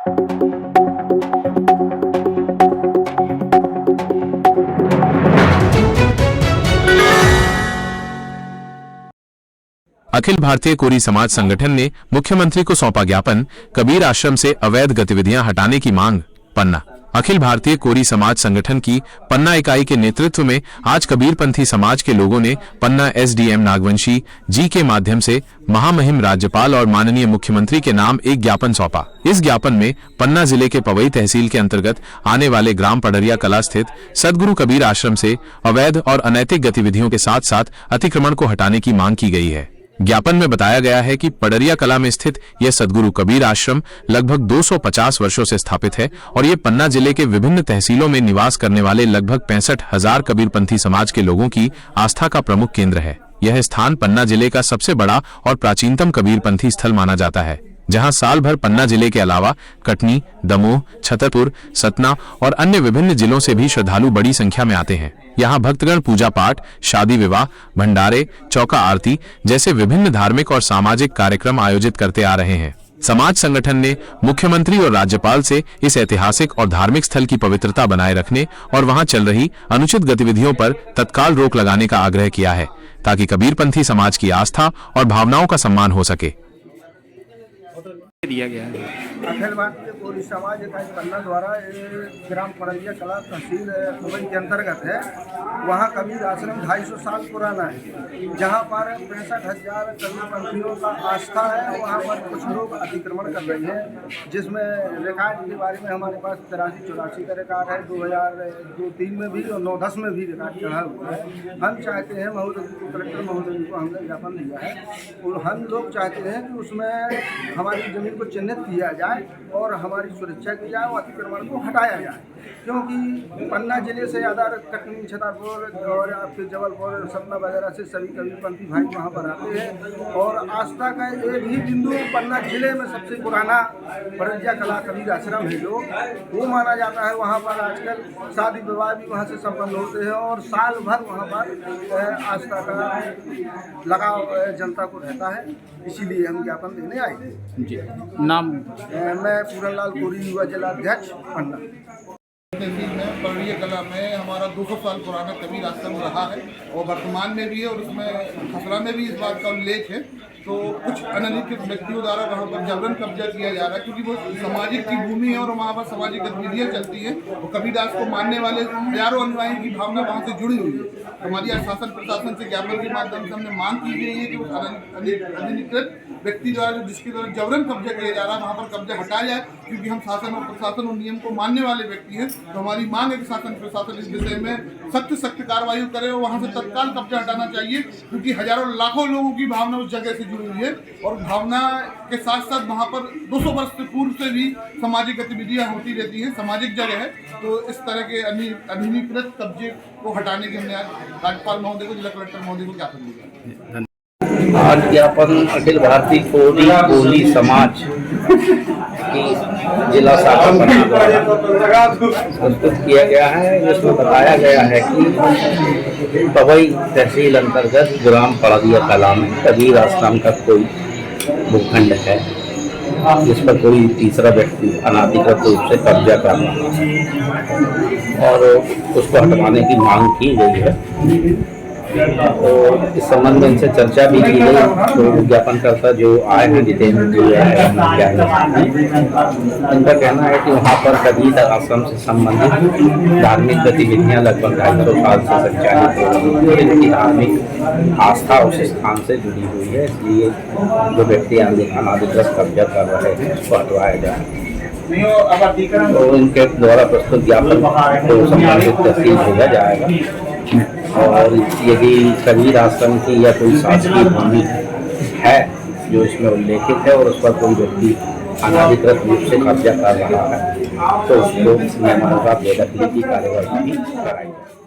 अखिल भारतीय कोरी समाज संगठन ने मुख्यमंत्री को सौंपा ज्ञापन, कबीर आश्रम से अवैध गतिविधियां हटाने की मांग। पन्ना। अखिल भारतीय कोरी समाज संगठन की पन्ना इकाई के नेतृत्व में आज कबीरपंथी समाज के लोगों ने पन्ना एसडीएम नागवंशी जी के माध्यम से महामहिम राज्यपाल और माननीय मुख्यमंत्री के नाम एक ज्ञापन सौंपा। इस ज्ञापन में पन्ना जिले के पवई तहसील के अंतर्गत आने वाले ग्राम पडरिया कला स्थित सदगुरु कबीर आश्रम से अवैध और अनैतिक गतिविधियों के साथ साथ अतिक्रमण को हटाने की मांग की गई है। ज्ञापन में बताया गया है कि पडरिया कला में स्थित यह सदगुरु कबीर आश्रम लगभग 250 वर्षों से स्थापित है और ये पन्ना जिले के विभिन्न तहसीलों में निवास करने वाले लगभग 65,000 कबीरपंथी समाज के लोगों की आस्था का प्रमुख केंद्र है। यह स्थान पन्ना जिले का सबसे बड़ा और प्राचीनतम कबीरपंथी स्थल माना जाता है, जहां साल भर पन्ना जिले के अलावा कटनी, दमोह, छतरपुर, सतना और अन्य विभिन्न जिलों से भी श्रद्धालु बड़ी संख्या में आते हैं। यहाँ भक्तगण पूजा पाठ, शादी विवाह, भंडारे, चौका आरती जैसे विभिन्न धार्मिक और सामाजिक कार्यक्रम आयोजित करते आ रहे हैं। समाज संगठन ने मुख्यमंत्री और राज्यपाल से इस ऐतिहासिक और धार्मिक स्थल की पवित्रता बनाए रखने और वहां चल रही अनुचित गतिविधियों पर तत्काल रोक लगाने का आग्रह किया है, ताकि कबीरपंथी समाज की आस्था और भावनाओं का सम्मान हो सके। दिया गया है अखिल भारतीय कोरी समाज इकाई पन्ना द्वारा ग्राम पडरिया कला तहसील पवई के अंतर्गत है। वहाँ कबीर आश्रम 250 साल पुराना है, जहाँ पर 65,000 कबीरपंथियों का आस्था है। वहाँ पर कुछ लोग अतिक्रमण कर रहे हैं, जिसमें रिकॉर्ड के बारे में हमारे पास 83-84 का रिकॉर्ड है, 2002-03 में भी और 9-10 में भी रिकॉर्ड चढ़ा हुआ है। हम चाहते हैं कलेक्टर महोदय को हमने ज्ञापन दिया है और हम लोग चाहते हैं कि उसमें हमारी जमीन को चिन्हित किया जाए और हमारी सुरक्षा की जाए और अतिक्रमण को हटाया जाए, क्योंकि पन्ना जिले से ज़्यादा कटनी, छतरपुर और आपके जबलपुर, सतना वगैरह से सभी कबीरपंथी भाई वहाँ पर आते हैं। और आस्था का एक ही बिंदु पन्ना जिले में सबसे पुराना पडरिया कला कबीर आश्रम है, जो वो माना जाता है। वहाँ पर आजकल शादी विवाह भी वहाँ से संपन्न होते हैं और साल भर वहाँ पर आस्था का लगाव जनता को रहता है। इसीलिए हम ज्ञापन देने आए थे। जी, नाम? मैं पूरनलाल कोरी, युवा जिलाध्यक्ष पन्ना। तहसील में पडरिया कला में हमारा 200 साल पुराना कबीर आश्रम रहा है और वर्तमान में भी है, और उसमें खसरा में भी इस बात का उल्लेख है। तो कुछ अनधिकृत व्यक्तियों द्वारा वहाँ पर जबरन कब्जा किया जा रहा है, क्योंकि वो सामाजिक की भूमि है और वहाँ पर सामाजिक गतिविधियाँ चलती हैं और कबीरदास को मानने वाले हजारों अनुयायी की भावना वहाँ से जुड़ी हुई है। हमारी आज शासन प्रशासन से ज्ञापन के माध्यम से हमने मांग की गई है कि उस अनधिकृत व्यक्ति द्वारा जिसके द्वारा जबरन कब्जा किया जा रहा है वहाँ पर कब्जा हटाया जाए, क्योंकि हम शासन और प्रशासन और नियम को मानने वाले व्यक्ति हैं। तो हमारी मांग है कि शासन प्रशासन इस विषय में सख्त कार्रवाई करे और वहाँ से तत्काल कब्जा हटाना चाहिए, क्योंकि हजारों लाखों लोगों की भावना उस जगह से जुड़ी हुई है और भावना के साथ साथ वहाँ पर 200 वर्ष से पूर्व से भी सामाजिक गतिविधियाँ होती रहती हैं, सामाजिक जगह है। तो इस तरह के अनधिकृत कब्जे को हटाने के हमने राज्यपाल महोदय को, जिला कलेक्टर महोदय को ज्ञापन दिया। आज ज्ञापन अखिल भारतीय कोरी समाज की जिला शाखा पन्ना द्वारा प्रस्तुत किया गया है, जिसमें बताया गया है कि पवई तहसील अंतर्गत ग्राम पडरिया कला में कबीर आश्रम का कोई भूखंड है, जिस पर कोई तीसरा व्यक्ति अनाधिकृत रूप से कब्जा कर रहा है और उसको हटवाने की मांग की गई है। और इस संबंध में इनसे चर्चा भी की गई। तो ज्ञापनकर्ता जो आए हैं, जितेंद्र जी इनका कहना है कि वहाँ पर कबीर आश्रम से संबंधित धार्मिक गतिविधियाँ लगभग 250 साल से संचालित हो रही है और इनकी धार्मिक आस्था उस स्थान से जुड़ी हुई है। इसलिए जो व्यक्ति अनाधिकृत कब्जा कर रहे हैं उसको हटवाया जाए। तो इनके द्वारा प्रस्तुत ज्ञापन को संबंधित तहसील भेजा जाएगा और यदि कबीर आश्रम की या कोई शासकीय भूमि है जो इसमें उल्लेखित है और उस पर कोई व्यक्ति अनाधिकृत रूप से कब्जा कर रहा है तो उसको नियमानुसार बेदखली की कार्रवाई भी कराई जाए।